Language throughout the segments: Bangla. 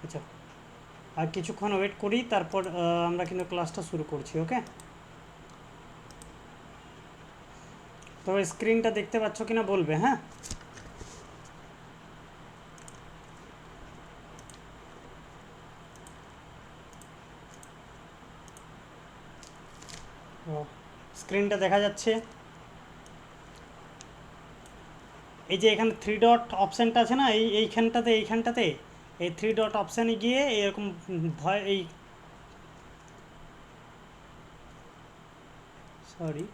আচ্ছা, আর কিছুক্ষণ ওয়েট করি, তারপর আমরা কিন্তু ক্লাসটা শুরু করছি। ওকে, তবে স্ক্রিনটা দেখতে পাচ্ছ কিনা বলবে, হ্যাঁ? ও, স্ক্রিনটা দেখা যাচ্ছে। এই যে এখানে থ্রি ডট অপশানটা আছে না, এইখানটাতে এই থ্রি ডট অপশানে গিয়ে এরকম ভয় এই সরি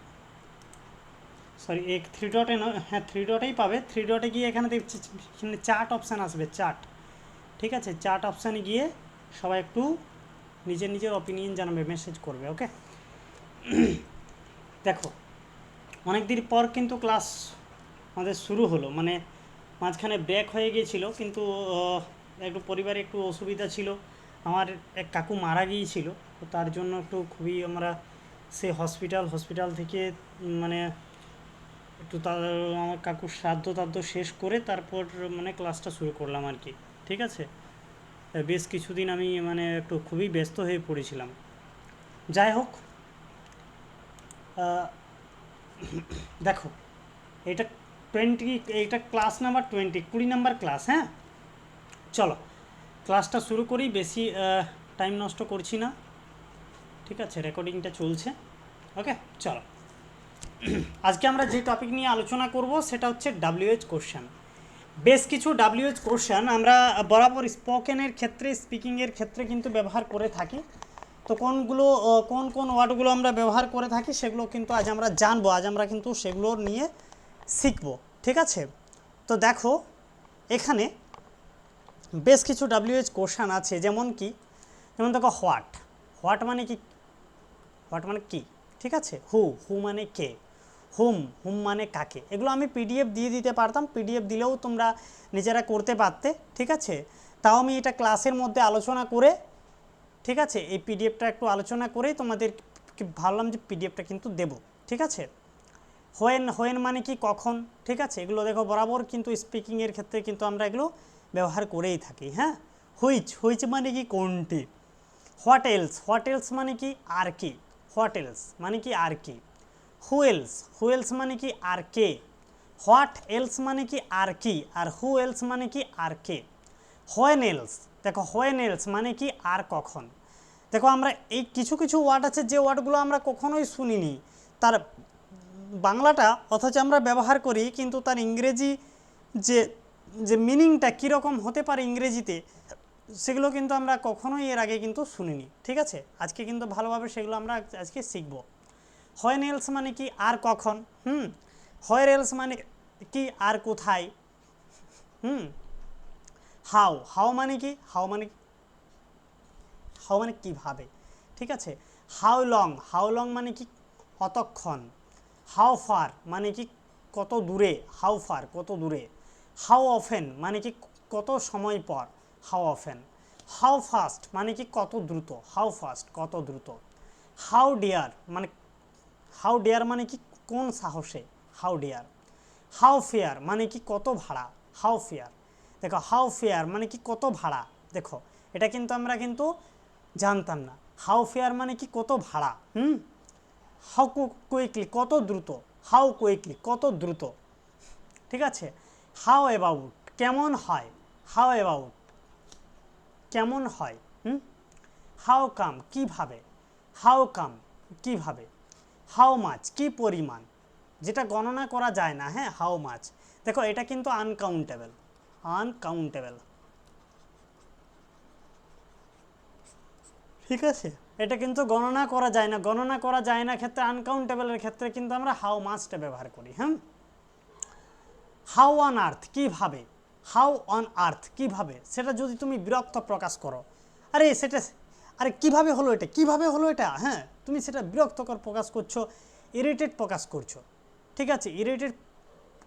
সরি এই থ্রি ডটে হ্যাঁ থ্রি ডটেই পাবে। থ্রি ডটে গিয়ে এখানে এখানে চার্ট অপশান আসবে, চার্ট। ঠিক আছে, চার্ট অপশানে গিয়ে সবাই একটু নিজের নিজের অপিনিয়ন জানাবে, মেসেজ করবে। ওকে, দেখো অনেক দিন পর কিন্তু ক্লাস আমাদের শুরু হলো, মানে মাঝখানে ব্রেক হয়ে গিয়েছিল, কিন্তু একটু পরিবারে একটু অসুবিধা ছিল। আমার এক কাকু মারা গিয়েছিল, তো তার জন্য একটু খুবই আমরা সে হসপিটাল থেকে মানে একটু আমার কাকুর শ্রাদ্ধ টাদ্ধ শেষ করে তারপর মানে ক্লাসটা শুরু করলাম আর কি। ঠিক আছে, বেশ কিছুদিন আমি মানে একটু খুবই ব্যস্ত হয়ে পড়েছিলাম। যাই হোক, আহ, দেখো এটা 20, এটা ক্লাস নাম্বার 20, 20 নাম্বার ক্লাস। হ্যাঁ, চলো ক্লাসটা শুরু করি, বেশি টাইম নষ্ট করছি না। ঠিক আছে, রেকর্ডিংটা চলছে। ওকে, চলো। আজকে আমরা যে টপিক নিয়ে আলোচনা করব সেটা হচ্ছে ডাব্লিউএইচ কোশ্চেন। বেশ কিছু ডাব্লিউএইচ কোশ্চেন আমরা বরাবর স্পোকেনের ক্ষেত্রে, স্পিকিংয়ের ক্ষেত্রে কিন্তু ব্যবহার করে থাকি। তো কোনগুলো কোন কোন ওয়ার্ডগুলো আমরা ব্যবহার করে থাকি সেগুলো কিন্তু আজ আমরা জানবো, আজ আমরা কিন্তু সেগুলো নিয়ে শিখবো। ঠিক আছে, তো দেখো এখানে বেশ কিছু ডাব্লিউএইচ কোশ্চেন আছে, যেমন দেখো হোয়াট। হোয়াট মানে কি? হোয়াট মানে কি? ঠিক আছে, হু মানে কে, হুম মানে কাকে। এগুলো আমি পিডিএফ দিয়ে দিতে পারতাম, পিডিএফ দিলেও তোমরা নিজেরা করতে পারতে। ঠিক আছে, তাও আমি এটা ক্লাসের মধ্যে আলোচনা করে, ঠিক আছে, এই পিডিএফটা একটু আলোচনা করেই তোমাদের ভাবলাম যে পিডিএফটা কিন্তু দেব। ঠিক আছে, হোয়েন মানে কি? কখন। ঠিক আছে, এগুলো দেখো বরাবর কিন্তু স্পিকিংয়ের ক্ষেত্রে কিন্তু আমরা এগুলো ব্যবহার করেই থাকি। হ্যাঁ, হুইচ মানে কি? কোনটি। হোয়াট এলস মানে কি? আর কি। হোয়াট এলস মানে কি? আর কি। হু এলস মানে কি? আর কে। হোয়াট এলস মানে কি? আর কি। আর হু এলস মানে কি? আর কে। হোয়েন এলস, দেখো হোয়েন এলস মানে কি? আর কখন। দেখো আমরা এই কিছু কিছু ওয়ার্ড আছে যে ওয়ার্ডগুলো আমরা কখনোই শুনিনি, তার বাংলাটা অথচ আমরা ব্যবহার করি, কিন্তু তার ইংরেজি যে যে মিনিংটা কীরকম হতে পারে ইংরেজিতে, সেগুলো কিন্তু আমরা কখনোই এর আগে কিন্তু শুনিনি। ঠিক আছে, আজকে কিন্তু ভালোভাবে সেগুলো আমরা আজকে শিখব। হোয়েন এলস মানে কি? আর কখন। হোয়ার এলস মানে কি? আর কোথায়। হুম হাউ মানে কি? হাউ মানে কিভাবে। ঠিক আছে, হাউ লং মানে কি? কতক্ষণ। হাউ ফার মানে কি? কত দূরে। হাউ ফার কত দূরে। হাউ অফেন মানে কি? কত সময় পর। How often. হাউ ফাস্ট মানে কি? কত দ্রুত। হাউ ফাস্ট কত দ্রুত। হাউ ডিয়ার মানে হাউ ডিয়ার মানে কি? কোন সাহসে। How deer. হাউ ফেয়ার মানে কি? কত ভাড়া। How fair. দেখো হাউ ফেয়ার মানে কি? কত ভাড়া। দেখো এটা কিন্তু আমরা কিন্তু জানতাম না। হাউ ফেয়ার মানে কি? কত ভাড়া। হাউ কুইকলি কত দ্রুত। হাউ কুইকলি কত দ্রুত। ঠিক আছে, হাউ অ্যাবাউট কেমন হয়। হাউ অ্যাবাউট কেমন হয়। হাউ কাম কিভাবে। হাউ কাম কিভাবে। হাউ মাছ কি পরিমাণ, যেটা গণনা করা যায় না। হ্যাঁ, হাউ মাছ। দেখো এটা কিন্তু আনকাউন্টেবল। আনকাউন্টেবল ঠিক আছে, এটা কিন্তু গণনা করা যায় না। গণনা করা যায় না ক্ষেত্রে, আনকাউন্টেবলের ক্ষেত্রে কিন্তু আমরা হাউ মাছটা ব্যবহার করি। হ্যাঁ, হাউ অন আর্থ কিভাবে। হাউ অন আর্থ কিভাবে, সেটা যদি তুমি বিরক্ত প্রকাশ করো, আরে সেটা আরে কিভাবে হলো এটা, কিভাবে হলো এটা। হ্যাঁ, তুমি সেটা বিরক্তকর প্রকাশ করছো, ইরিটেট প্রকাশ করছো। ঠিক আছে, ইরিটেট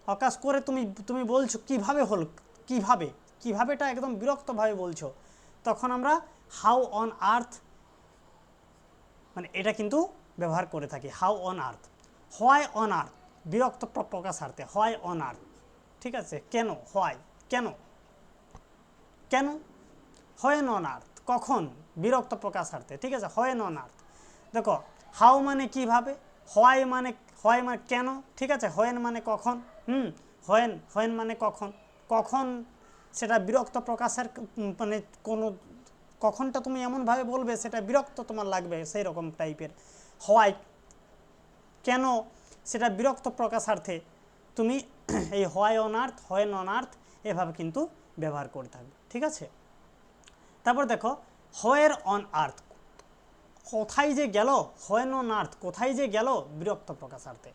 প্রকাশ করে তুমি তুমি বলছো কিভাবে হলো, কিভাবে, কিভাবেটা একদম বিরক্তভাবে বলছো, তখন আমরা হাউ অন আর্থ মানে এটা কিন্তু ব্যবহার করে থাকি। How on earth. Why on earth বিরক্ত প্রকাশার্থে। Why on earth. ঠিক আছে, কেন। হোয়াই কেন, কেন। হোয়েন অন আর্থ, কখন, বিরক্ত প্রকাশার্থে, ঠিক আছে, হোয়েন অন আর্থ। দেখো হাউ মানে কিভাবে, হোয়াই মানে কেন, ঠিক আছে, হোয়েন মানে কখন, হোয়েন মানে কখন, কখন সেটা বিরক্ত প্রকাশের মানে কোনো কখনটা তুমি এমনভাবে বলবে সেটা বিরক্ত তোমার লাগবে সেই রকম টাইপের। হোয়াই কেন, সেটা বিরক্ত প্রকাশার্থে তুমি এই why on earth, when on earth এভাবে কিন্তু ব্যবহার করে থাকবে, ঠিক আছে। তারপর দেখো হোয়ের অন আর্থ, কোথায় যে গেল, হোয়েন অন আর্থ কোথায় যে গেল বিরক্ত প্রকাশার্থে।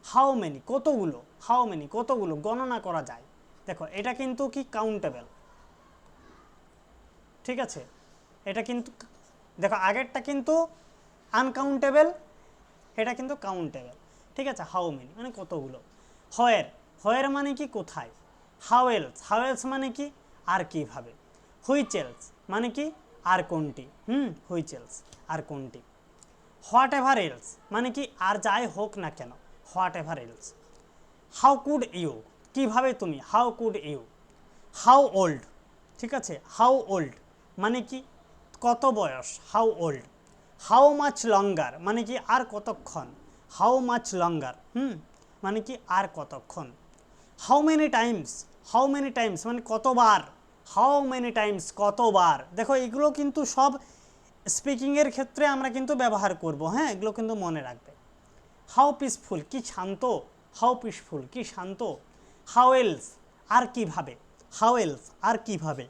হাউ মেনি কতগুলো, হাউ মেনি কতগুলো গণনা করা যায়। দেখো এটা কিন্তু কি কাউন্টেবল, ঠিক আছে, এটা কিন্তু দেখো আগেরটা কিন্তু আনকাউন্টেবল, এটা কিন্তু কাউন্টেবল, ঠিক আছে। হাউ মেনি মানে কতগুলো। হোয়ের, হোয়ের মানে কি কোথায়। হাউ এলস, হাউ এলস মানে কি আর কিভাবে। হুইচ এলস মানে কি আর কোনটি, হুইচ এলস আর কোনটি। হোয়াট এভার এলস মানে কি আর যাই হোক না কেন, whatever else. How could you কিভাবে তুমি, how could you. How old, ঠিক আছে, হাউ ওল্ড মানে কি কত বয়স, how old. How much longer মানে কি আর কতক্ষণ, হাউ মাচ লঙ্গার মানে কি আর কতক্ষণ। How many Times, how many Times মানে কতবার, হাউ মেনি টাইমস কতবার। দেখো এগুলো কিন্তু সব স্পিকিংয়ের ক্ষেত্রে আমরা কিন্তু ব্যবহার করব, হ্যাঁ, এগুলো কিন্তু মনে রাখবে। হাউ পিসফুল কি শান্ত, হাউ পিসফুল কি শান্ত। হাউ এলস আর কিভাবে, হাউ এলস আর কিভাবে।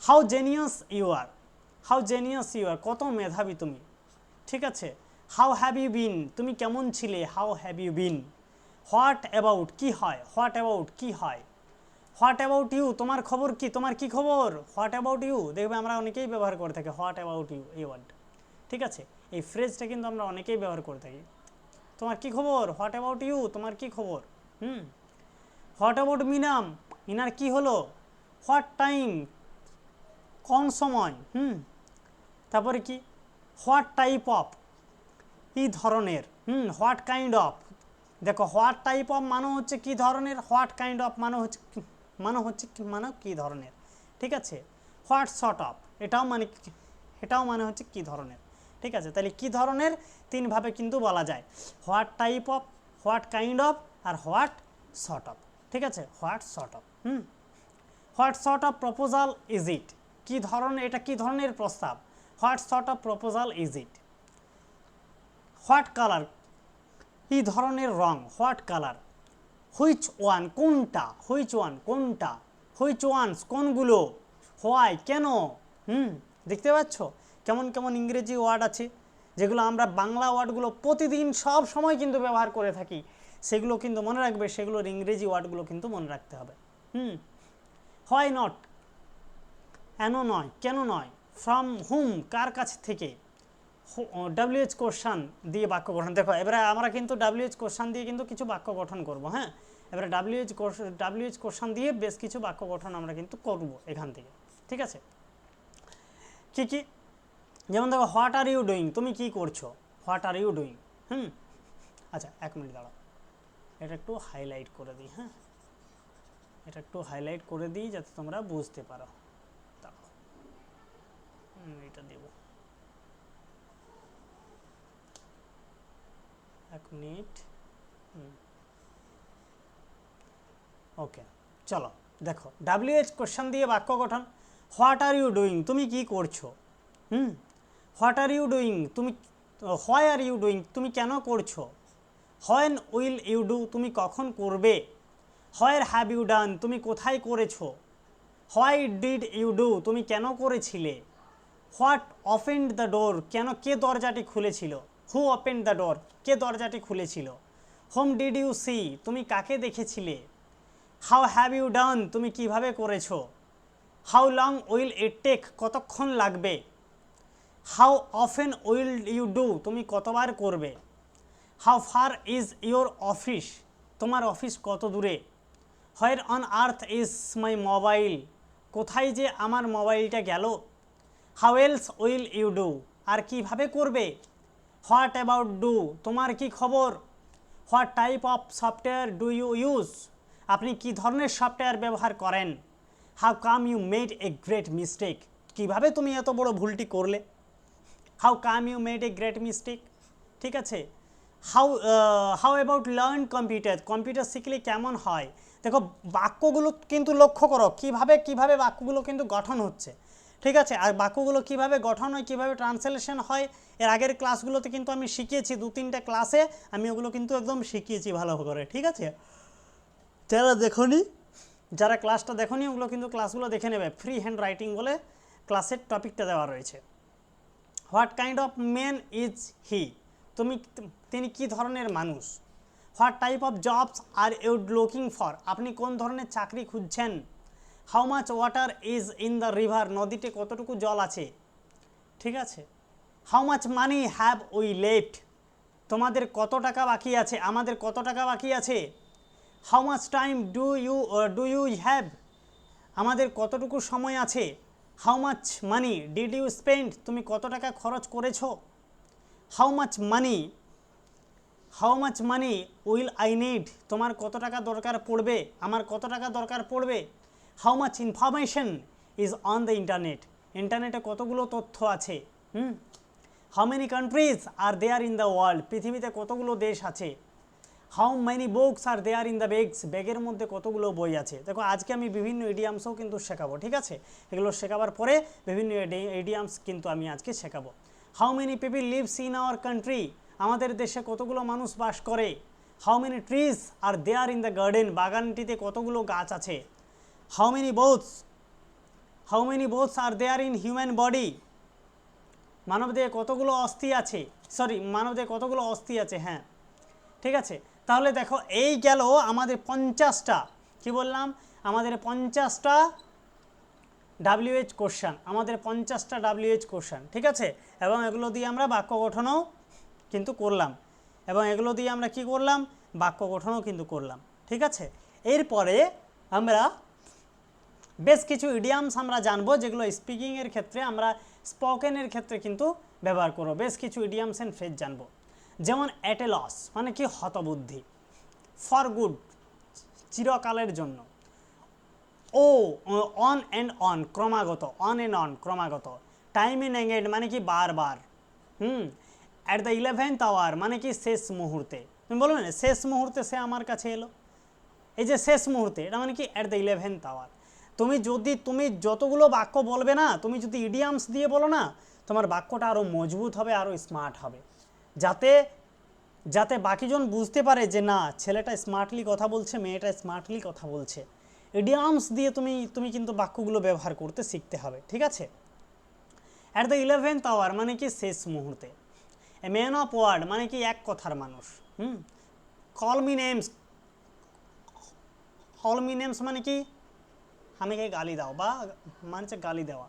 How genius you are, how genius you are কত মেধাবী তুমি, ঠিক আছে। হাউ হ্যাভ ইউ বিন তুমি কেমন ছিলে, how have you been. What about কি হয়, হোয়াট অ্যাবাউট কি হয়। হোয়াট অ্যাবাউট ইউ তোমার খবর কি, তোমার কি খবর। হোয়াট অ্যাবাউট ইউ দেখবে আমরা অনেকেই ব্যবহার করে থাকি হোয়াট অ্যাবাউট ইউ এই ওয়ার্ড, ঠিক আছে। এই ফ্রেজটা কিন্তু আমরা অনেকেই ব্যবহার করে থাকি, তোমার কি খবর, হোয়াট অ্যাবাউট ইউ তোমার কি খবর। হোয়াট অ্যাবাউট মিনাম, মিনার কি হলো। হোয়াট টাইম কোন সময়, তারপরে কি হোয়াট টাইপ অফ কি ধরনের, হোয়াট কাইন্ড অফ। দেখো হোয়াট টাইপ অফ মানে হচ্ছে কি ধরনের, হোয়াট কাইন্ড অফ মানে কি ধরনের, ঠিক আছে। হোয়াট সর্ট অফ এটাও মানে হচ্ছে কি ধরনের, ঠিক আছে। তাহলে কি ধরনের তিনভাবে কিন্তু বলা যায়, what type of, what kind of আর হোয়াট সর্ট অফ, ঠিক আছে, what sort of. What sort of proposal is it কি ধরনের, এটা কি ধরনের প্রস্তাব, what sort of proposal is it. What colour কি ধরনের রং, হোয়াট কালার। হুইচ ওয়ান কোনটা, হুইচ ওয়ান কোনটা। হুইচ ওয়ানস কোনগুলো। হোয়াই কেন, দেখতে পাচ্ছ কেমন কেমন ইংরেজি ওয়ার্ড আছে যেগুলো আমরা বাংলা ওয়ার্ডগুলো প্রতিদিন সব সময় কিন্তু ব্যবহার করে থাকি, সেগুলো কিন্তু মনে রাখবে, সেগুলোর ইংরেজি ওয়ার্ডগুলো কিন্তু মনে রাখতে হবে। হোয়াই নট কেন নয়, কেন নয়। ফ্রম হুম কার কাছ থেকে। WH কোশ্চান দিয়ে বাক্য গঠন। দেখো এবারে আমরা কিন্তু WH কোশ্চান দিয়ে কিন্তু কিছু বাক্য গঠন করব, হ্যাঁ, এবারে WH কোশ্চান দিয়ে বেশ কিছু বাক্য গঠন আমরা কিন্তু করব এখান থেকে, ঠিক আছে। কি কি, যেমন দেখো হোয়াট আর ইউ ডুইং তুমি কি করছো, হোয়াট আর ইউ ডুইং। আচ্ছা 1 মিনিট দাঁড়াও, এটা একটু হাইলাইট করে দিই, হ্যাঁ, এটা একটু হাইলাইট করে দিই যাতে তোমরা বুঝতে পারো। দাঁড়াও এটা দেব, 1 মিনিট। ওকে চলো দেখো WH কোশ্চেন দিয়ে বাক্য গঠন। হোয়াট আর ইউ ডুইং তুমি কি করছো, হোয়াট আর ইউ ডুইং তুমি, হোয়াই আর ইউ ডুইং তুমি কেন করছো। হোয়েন উইল ইউ ডু তুমি কখন করবে। হোয়ার হ্যাভ ইউ ডান তুমি কোথায় করেছো। হোয়াই ডিড ইউ ডু তুমি কেন করেছিলে। হোয়াট ওপেন্ড দ্য ডোর কেন, কে দরজাটি খুলেছিল। হু ওপেন্ড দ্য ডোর কে দরজাটি খুলেছিল। হোম ডিড ইউ সি তুমি কাকে দেখেছিলে। হাউ হ্যাভ ইউ ডান তুমি কিভাবে করেছো। How long will it take কতক্ষণ লাগবে। How often will you do তুমি কতবার করবে। How far is your office তোমার অফিস কত দূরে। Where on earth is my mobile কোথায় যে আমার মোবাইলটা গেল। How else will you do আর কিভাবে করবে। হোয়াট অ্যাবাউট ডু তোমার কি খবর। What type of software do you use আপনি কি ধরনের সফটওয়্যার ব্যবহার করেন। How come you made a great mistake কিভাবে তুমি এত বড় ভুলটি করলে, how come you made a great mistake, ঠিক আছে। How about learn computer, computer শিখলে কেমন হয়। দেখো বাক্যগুলো কিন্তু লক্ষ্য করো কিভাবে কিভাবে বাক্যগুলো কিন্তু গঠন হচ্ছে, ঠিক আছে। আর বাক্যগুলো কিভাবে গঠন হয়, কিভাবে ট্রান্সলেশন হয়, এর আগের ক্লাসগুলোতে কিন্তু আমি শিখিয়েছি, 2-3টা ক্লাসে আমি ওগুলো কিন্তু একদম শিখিয়েছি ভালো করে, ঠিক আছে। যারা দেখোনি, যারা ক্লাসটা দেখোনি ওগুলো কিন্তু ক্লাসগুলো দেখে নেবে, ফ্রি হ্যান্ড রাইটিং বলে ক্লাসের টপিকটা দেওয়া রয়েছে। What kind of man is he, তিনি কি ধরনের মানুষ। What type of jobs are you looking for, আপনি কোন ধরনের চাকরি খুঁজছেন। How much water is in the river, নদীতে কতটুকু জল আছে, ঠিক আছে। How much money have we left, তোমাদের কত টাকা বাকি আছে, আমাদের কত টাকা বাকি আছে। How much time do you have, আমাদের কতটুকু সময় আছে। How much money did you spend, তুমি কত টাকা খরচ করেছো। How much money will I need, তোমার কত টাকা দরকার পড়বে, আমার কত টাকা দরকার পড়বে। How much information is on the internet, ইন্টারনেটে কতগুলো তথ্য আছে। How many countries are there in the world, পৃথিবীতে কতগুলো দেশ আছে। How many books are there in the bags, ব্যাগের মধ্যে কতগুলো বই আছে। দেখো আজকে আমি বিভিন্ন ইডিয়ামসও কিন্তু শেখাবো, ঠিক আছে। এগুলো শেখাবার পরে বিভিন্ন ইডিয়ামস কিন্তু আমি আজকে শেখাবো। How many people lives in our country, আমাদের দেশে কতগুলো মানুষ বাস করে। How many trees are there in the garden, বাগানটিতে কতগুলো গাছ আছে। How many bones are there in human body, মানবদেহে কতগুলো অস্থি আছে, মানবদেহে কতগুলো অস্থি আছে, হ্যাঁ, ঠিক আছে। তাহলে দেখো এই গেল আমাদের 50টা, কি বললাম, আমাদের 50টা WH কোশ্চেন, আমাদের 50টা WH কোশ্চেন, ঠিক আছে। এবং এগুলো দিয়ে আমরা বাক্য গঠনও কিন্তু করলাম, এবং এগুলো দিয়ে আমরা কি করলাম, বাক্য গঠনও কিন্তু করলাম, ঠিক আছে। এরপরে আমরা বেশ কিছু ইডিয়ামস আমরা জানবো, যেগুলো স্পিকিংয়ের ক্ষেত্রে আমরা স্পোকেনের ক্ষেত্রে কিন্তু ব্যবহার করব। বেশ কিছু ইডিয়ামস অ্যান্ড ফ্রেজ জানবো, যেমন অ্যাট এ লস মানে কি হতবুদ্ধি, ফর গুড চিরকালের জন্য, ও অন অ্যান্ড অন ক্রমাগত, অন অ্যান্ড অন ক্রমাগত, টাইম এন্ড এঙ্গেড মানে কি বারবার, অ্যাট দ্য 11th আওয়ার মানে কি শেষ মুহূর্তে। তুমি বলবে না শেষ মুহূর্তে সে আমার কাছে এলো, এই যে শেষ মুহূর্তে এটা মানে কি অ্যাট দ্য 11th আওয়ার। তুমি যতগুলো বাক্য বলবে না, তুমি যদি ইডিয়ামস দিয়ে বলো না, তোমার বাক্যটা আরও মজবুত হবে, আরও স্মার্ট হবে, যাতে বাকিজন বুঝতে পারে যে না ছেলেটা স্মার্টলি কথা বলছে, মেয়েটা স্মার্টলি কথা বলছে। ইডিয়ামস দিয়ে তুমি কিন্তু বাক্যগুলো ব্যবহার করতে শিখতে হবে, ঠিক আছে। অ্যাট দ্য 11th আওয়ার মানে কি শেষ মুহূর্তে। এ ম্যান অফ ওয়ার্ড মানে কি এক কথার মানুষ। কল মি নেমস মানে কি আমাকে গালি দাও, বা মানে গালি দেওয়া।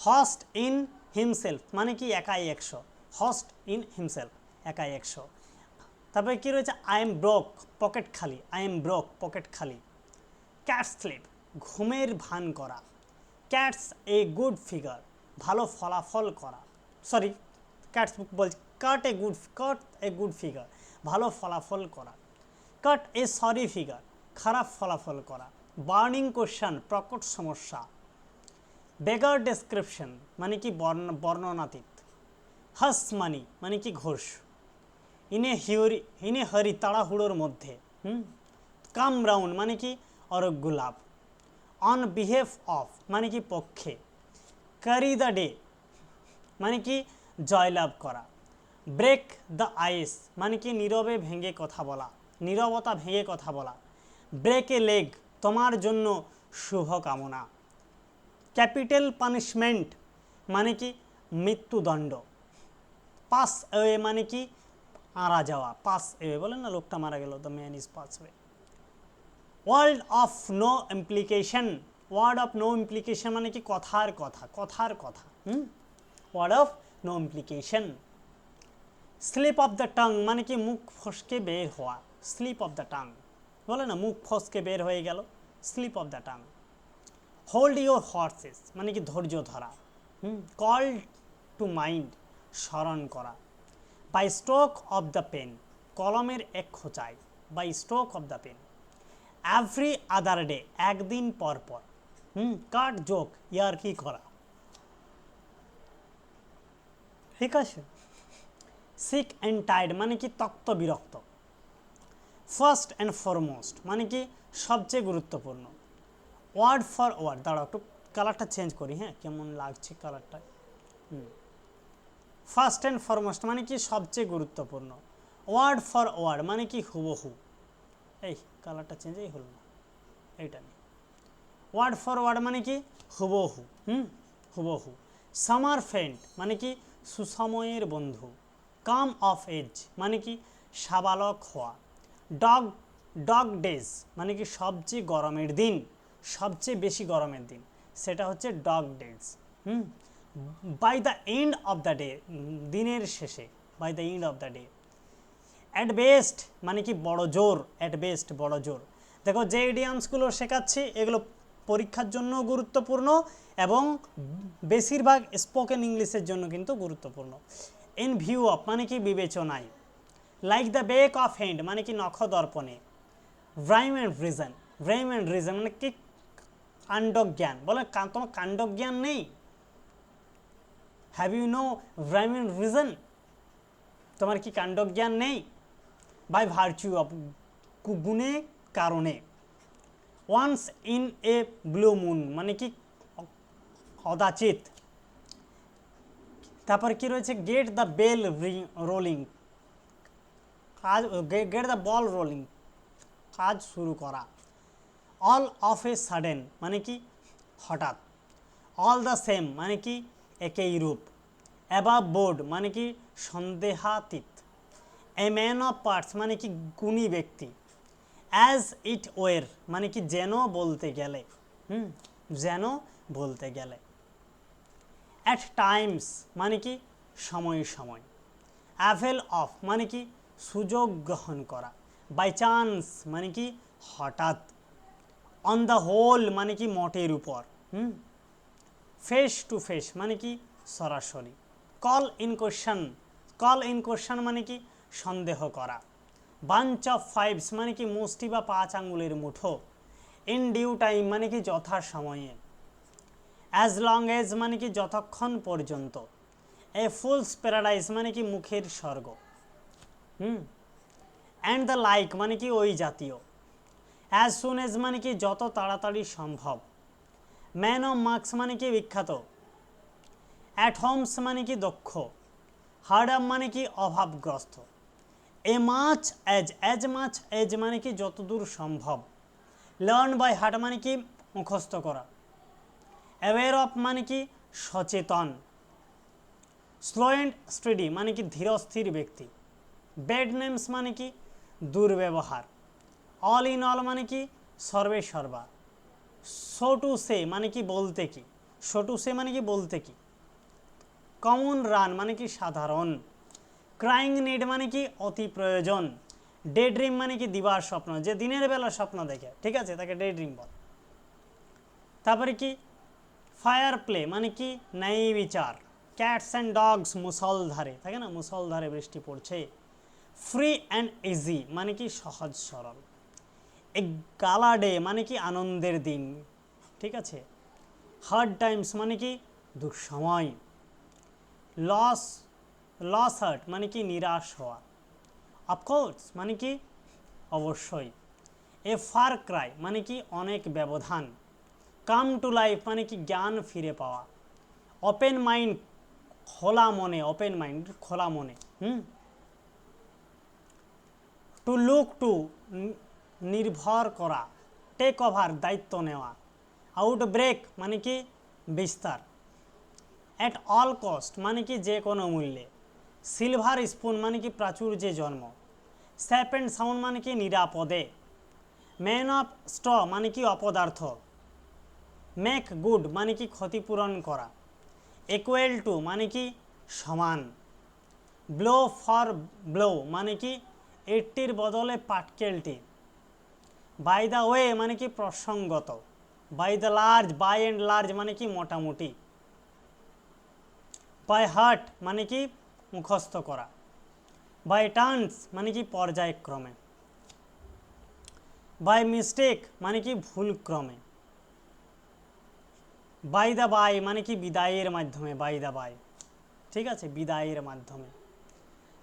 হস্ট ইন হিমসেলফ মানে কি একাই 100, হস্ট ইন হিমসেলফ একাই 100। তারপরে কি রয়েছে, আই এম ব্রোক পকেট খালি, আই এম ব্রোক পকেট খালি। ক্যাট স্লিপ ঘুমের ভান করা। ক্যাটস এ গুড ফিগার ভালো ফলাফল করা, ক্যাটস বলছি, কাট এ গুড ফিগার ভালো ফলাফল করা। কাট এ সরি ফিগার খারাপ ফলাফল করা। বার্নিং কোশ্চেন প্রকট সমস্যা। বেগার ডেসক্রিপশন মানে কি বর্ণনাতীত। হাস মানি মানে কি ঘোষ। ইনে হরি তাড়াহুড়োর মধ্যে। কাম রাউন্ড মানে কি অরোগ্য লাভ। অন বিহেভ অফ মানে কি পক্ষে। ক্যারি দ্য ডে মানে কি জয়লাভ করা। ব্রেক দ্য আইস মানে কি নীরবতা ভেঙে কথা বলা। ব্রেক এ লেগ তোমার জন্য শুভকামনা। ক্যাপিটাল পানিশমেন্ট মানে কি মৃত্যুদণ্ড। পাস অ্যাওয়ে মানে কি মারা যাওয়া, পাস অ্যাওয়ে বলেন না, লোকটা মারা গেল, the man is pass away. Word of no implication মানে কি কথার কথা। Word of no implication. Slip of the tongue মানে কি মুখ ফসকে বের হওয়া। স্লিপ অফ দ্য টাং বলে না মুখ ফসকে বের হয়ে গেল, slip of the tongue. Hold your horses মানে কি ধৈর্য ধরা। কল টু মাইন্ড স্মরণ করা। By stroke of the pen কলমের এক খোঁচায়, by stroke of the pen. Every other day একদিন পর পর। কাট জোক ইয়ার্কি করা। ঠিক আছে। সিক অ্যান্ড টায়ার্ড মানে কি তক্ত বিরক্ত। ফার্স্ট অ্যান্ড ফরমোস্ট মানে কি সবচেয়ে গুরুত্বপূর্ণ। ওয়ার্ড ফর ওয়ার্ড, দাঁড়াও একটু কালারটা চেঞ্জ করি, হ্যাঁ কেমন লাগছে কালারটা। ফার্স্ট অ্যান্ড ফরমোস্ট মানে কি সবচেয়ে গুরুত্বপূর্ণ। ওয়ার্ড ফর ওয়ার্ড মানে কি হুবহু। এই কালারটা চেঞ্জই হলো না, এইটা নেই। ওয়ার্ড ফর ওয়ার্ড মানে কি হুবহু, হুবহু। সামার ফ্রেন্ড মানে কি সুসময়ের বন্ধু। কাম অফ এজ মানে কি সাবালক হওয়া। ডগ ডগ ডেজ মানে কি সবচেয়ে গরমের দিন, সবচেয়ে বেশি গরমের দিন, সেটা হচ্ছে dog days. By the end of the day দিনের শেষে, by the end of the day. At best মানে কি বড় জোর, অ্যাট বেস্ট বড় জোর। দেখো যে ইডিয়ামসগুলো শেখাচ্ছি এগুলো পরীক্ষার জন্য গুরুত্বপূর্ণ এবং বেশিরভাগ স্পোকেন ইংলিশের জন্য কিন্তু গুরুত্বপূর্ণ। ইন ভিউ অফ মানে কি বিবেচনায়। Like the back of hand মানে কি নখ দর্পণে। Rhyme and reason, rhyme and reason মানে কি কাণ্ডজ্ঞান। বলে তোমার কাণ্ডজ্ঞান নেই? Have you no rhyme and reason? তোমার কি কাণ্ডজ্ঞান নেই? বাই ভার্চু অফ গুণে কারণে। Once in a blue moon মানে কি কদাচিৎ। তারপর কি রয়েছে গেট দ্য বেল রোলিং, কাজ গেট দ্য বল রোলিং কাজ শুরু করা। অল অফ এ সাডেন মানে কি হঠাৎ। অল দ্য সেম মানে কি একই রূপ। অ্যাবাভ বোর্ড মানে কি সন্দেহাতীত। এ ম্যান অফ পার্টস মানে কি গুণী ব্যক্তি। অ্যাজ ইট ওয়ের মানে কি যেন বলতে গেলে, যেন বলতে গেলে। অ্যাট টাইমস মানে কি সময় সময়। অ্যাভেল অফ মানে কি সুযোগ গ্রহণ করা। বাই চান্স মানে কি হঠাৎ। অন দ্য হোল মানে কি মোটের উপর। ফেস টু ফেস মানে কি সরাসরি। Call in question, call in question মানে কি সন্দেহ করা। বাঞ্চ অফ ফাইভস মানে কি মুষ্টি বা 5 আঙ্গুলের মুঠো। ইন ডিউ টাইম মানে কি যথা সময়ে। অ্যাজ লং এজ মানে কি যতক্ষণ পর্যন্ত। এ ফুলস প্যারাডাইস মানে কি মুখের স্বর্গ। অ্যান্ড দ্য লাইক মানে কি ওই জাতীয়। অ্যাজ সুন এজ মানে কি যত তাড়াতাড়ি সম্ভব। ম্যান অফ মার্কস মানে কি বিখ্যাত। অ্যাট হোমস মানে কি দক্ষ। হার্ড আপ মানে কি অভাবগ্রস্ত। A much as much as মানে কি যতদূর সম্ভব। লার্ন বাই হার্ট মানে কি মুখস্থ করা। অ্যাওয়্যার অফ মানে কি সচেতন। স্লো অ্যান্ড স্টেডি মানে কি ধীরস্থির ব্যক্তি। ব্যাড নেমস মানে কি দুর্ব্যবহার। অল ইন অল মানে কি সর্বে সর্বা। সো টু সে মানে কি বলতে কি, সো টু সে মানে কি বলতে কি। কমন রান মানে কি সাধারণ। ক্রাইং নিড মানে কি অতি প্রয়োজন। ডে ড্রিম মানে কি দিবার স্বপ্ন, যে দিনের বেলা স্বপ্ন দেখে, ঠিক আছে, তাকে ডে ড্রিম বল। তারপরে কি ফায়ার প্লে মানে কি ন্যায় বিচার। ক্যাটস অ্যান্ড ডগস মুসলধারে, থাকে না মুসলধারে বৃষ্টি পড়ছে। ফ্রি অ্যান্ড ইজি মানে কি সহজ সরল। এ গালা ডে মানে কি আনন্দের দিন, ঠিক আছে। হার্ড টাইমস মানে কি দুঃসময়। লস লস হার্ট মানে কি নিরাশ হওয়া। অফকোর্স মানে কি অবশ্যই। এ ফার ক্রাই মানে কি অনেক ব্যবধান। কাম টু লাইফ মানে কি জ্ঞান ফিরে পাওয়া। ওপেন মাইন্ড খোলা মনে, ওপেন মাইন্ড খোলা মনে। টু লুক টু নির্ভর করা। টেক ওভার দায়িত্ব নেওয়া। আউটব্রেক মানে কি বিস্তার। অ্যাট অল কস্ট মানে কি যে কোনো মূল্যে। সিলভার স্পুন মানে কি প্রাচুর্যে জন্ম। স্যাপ অ্যান্ড সাউন্ড মানে কি নিরাপদে। ম্যান অফ স্ট্র মানে কি অপদার্থ। মেক গুড মানে কি ক্ষতিপূরণ করা। ইকুয়াল টু মানে কি সমান। ব্লো ফর ব্লো মানে কি এটির বদলে পাটকেলটি। বাই দ্য ওয়ে মানে কি প্রসঙ্গত। By the large, by and large মানে কি মোটামুটি। বাই হার্ট মানে কি মুখস্থ করা। বাই টার্নস মানে কি পর্যায়ক্রমে। বাই মিস্টেক মানে কি ভুলক্রমে। বাই দ্য বাই মানে কি বিদায়ের মাধ্যমে, বাই দ্য বাই, ঠিক আছে, বিদায়ের মাধ্যমে।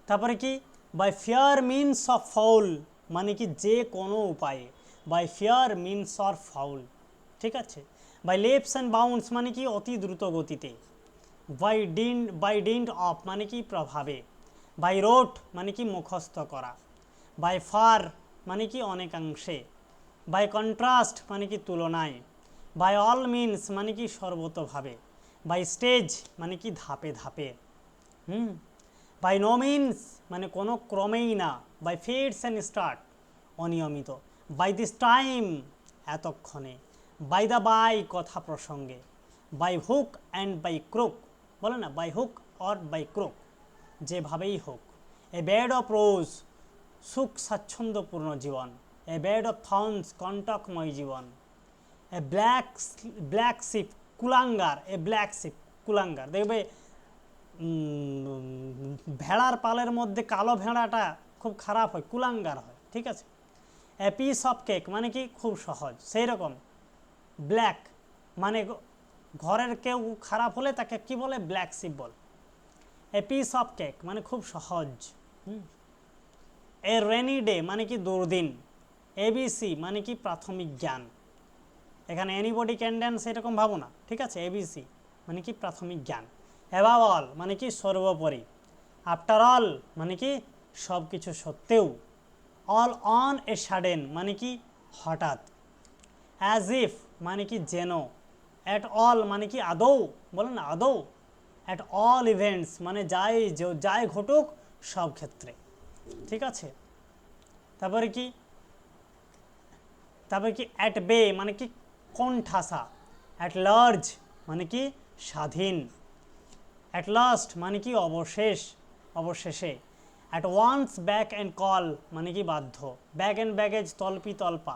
তারপরে কি by fair means of foul, মানে কি যে কোনো উপায়ে, by fair means or foul, ঠিক আছে। বাই লেপস অ্যান্ড বাউন্ডস মানে কি অতি দ্রুত গতিতে। বাই ডিন্ট অফ মানে কি প্রভাবে। বাই রোট মানে কি মুখস্থ করা। বাই ফার মানে কি অনেকাংশে। বাই কন্ট্রাস্ট মানে কি তুলনায়। বাই অল মিনস মানে কি সর্বতোভাবে। বাই স্টেজ মানে কি ধাপে ধাপে। বাই নো মিনস মানে কোনো ক্রমেই না। বাই ফেডস অ্যান্ড স্টার্ট অনিয়মিত। বাই দিস টাইম এতক্ষণে। বাই দ্য বাই কথা প্রসঙ্গে। By hook and by crook, বলে না by hook or by crook, যেভাবেই হোক। এ বেড অফ রোজ সুখ স্বাচ্ছন্দ্যপূর্ণ জীবন। এ বেড অফ থর্নস কণ্টকময় জীবন। এ ব্ল্যাক শিপ কুলাঙ্গার। এ ব্ল্যাক শিপ কুলাঙ্গার, দেখবে ভেড়ার পালের মধ্যে কালো ভেড়াটা খুব খারাপ হয়, কুলাঙ্গার হয়, ঠিক আছে। এ পিস অফ কেক মানে কি খুব সহজ, সেই রকম ব্ল্যাক মানে ঘরের কেউ খারাপ হলে তাকে কি বলে, ব্ল্যাক শিপ বলে। এ পিস অফ কেক মানে খুব সহজ। এ রেনি ডে মানে কি দুর্দিন। এবিসি মানে কি প্রাথমিক জ্ঞান, এখানে এনিবডি ক্যান ড্যান্স এরকম ভাবো না, ঠিক আছে। এবিসি মানে কি প্রাথমিক জ্ঞান। অ্যাবাভ অল মানে কি সর্বোপরি। আফটার অল মানে কি সব কিছু সত্ত্বেও। অল অন এ সাডেন মানে কি হঠাৎ। অ্যাজ ইফ মানে কি যেন। অ্যাট অল মানে কি আদৌ, বলে না আদৌ। অ্যাট অল ইভেন্টস মানে যাই ঘটুক সব ক্ষেত্রে, ঠিক আছে। তারপরে কি অ্যাট বে মানে কি কোণঠাসা। অ্যাট লার্জ মানে কি স্বাধীন। অ্যাট লাস্ট মানে কি অবশেষে। At once beck and call মানে কি বাধ্য। ব্যাগ অ্যান্ড ব্যাগেজ তল্পি তল্পা।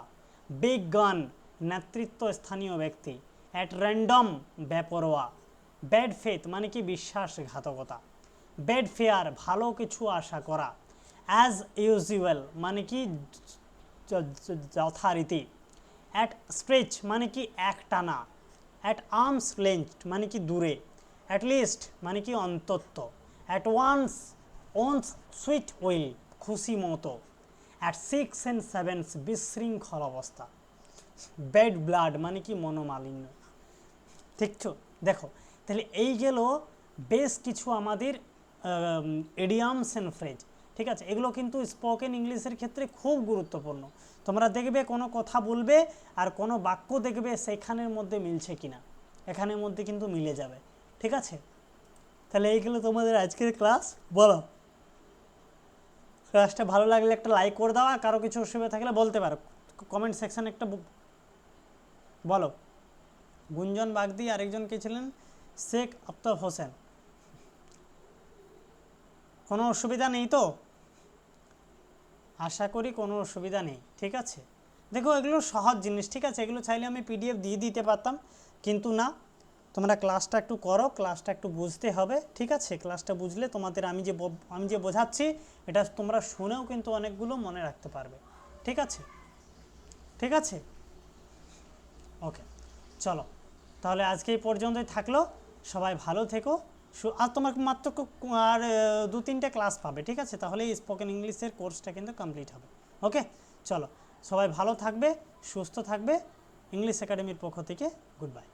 বিগ গান নেতৃত্ব স্থানীয় ব্যক্তি। অ্যাট র্যান্ডম বেপরোয়া। ব্যাড ফেথ মানে কি বিশ্বাসঘাতকতা। ব্যাড ফেয়ার ভালো কিছু আশা করা। অ্যাজ ইউজুয়াল মানে কি যথারীতি। অ্যাট স্ট্রেচ মানে কি একটানা। অ্যাট আর্মস লেন্থ মানে কি দূরে। অ্যাট লিস্ট মানে কি অন্তত। অ্যাট ওনস সুইট উইল খুশি মতো। অ্যাট 6 and 7 বিশৃঙ্খল অবস্থা। ব্যাড ব্লাড মানে কি মনোমালিন্য, ঠিক তো। দেখো তাহলে এই গেল বেশ কিছু আমাদের ইডিয়ামস অ্যান্ড ফ্রেজ, ঠিক আছে। এগুলো কিন্তু স্পোকেন ইংলিশের ক্ষেত্রে খুব গুরুত্বপূর্ণ। তোমরা দেখবে কোনো কথা বলবে আর কোনো বাক্য দেখবে সেখানের মধ্যে মিলছে কিনা, এখানের মধ্যে কিন্তু মিলে যাবে, ঠিক আছে। তাহলে এইগুলো তোমাদের আজকের ক্লাস। বলো, ক্লাসটা ভালো লাগলে একটা লাইক করে দাও, আর কারো কিছু অসুবিধা থাকলে বলতে পারো কমেন্ট সেকশানে একটা বলো। গুঞ্জন বাগদি, আরেকজন কে ছিলেন, শেখ আফতাব হোসেন। কোনো অসুবিধা নেই তো? আশা করি কোনো অসুবিধা নেই, ঠিক আছে। দেখো এগুলো সহজ জিনিস, ঠিক আছে। এগুলো চাইলে আমি পিডিএফ দিয়ে দিতে পারতাম, কিন্তু না, তোমরা ক্লাসটা একটু করো, ক্লাসটা একটু বুঝতে হবে, ঠিক আছে। ক্লাসটা বুঝলে তোমাদের আমি যে বোঝাচ্ছি এটা তোমরা শুনেও কিন্তু অনেকগুলো মনে রাখতে পারবে, ঠিক আছে। ঠিক আছে, ওকে, চলো তাহলে আজকে এই পর্যন্তই থাকলো। সবাই ভালো থেকো। আর তোমার মাত্র আর 2-3টে ক্লাস পাবে, ঠিক আছে। তাহলে এই স্পোকেন ইংলিশের কোর্সটা কিন্তু কমপ্লিট হবে। ওকে, চলো সবাই ভালো থাকবে, সুস্থ থাকবে। ইংলিশ একাডেমির পক্ষ থেকে গুড বাই।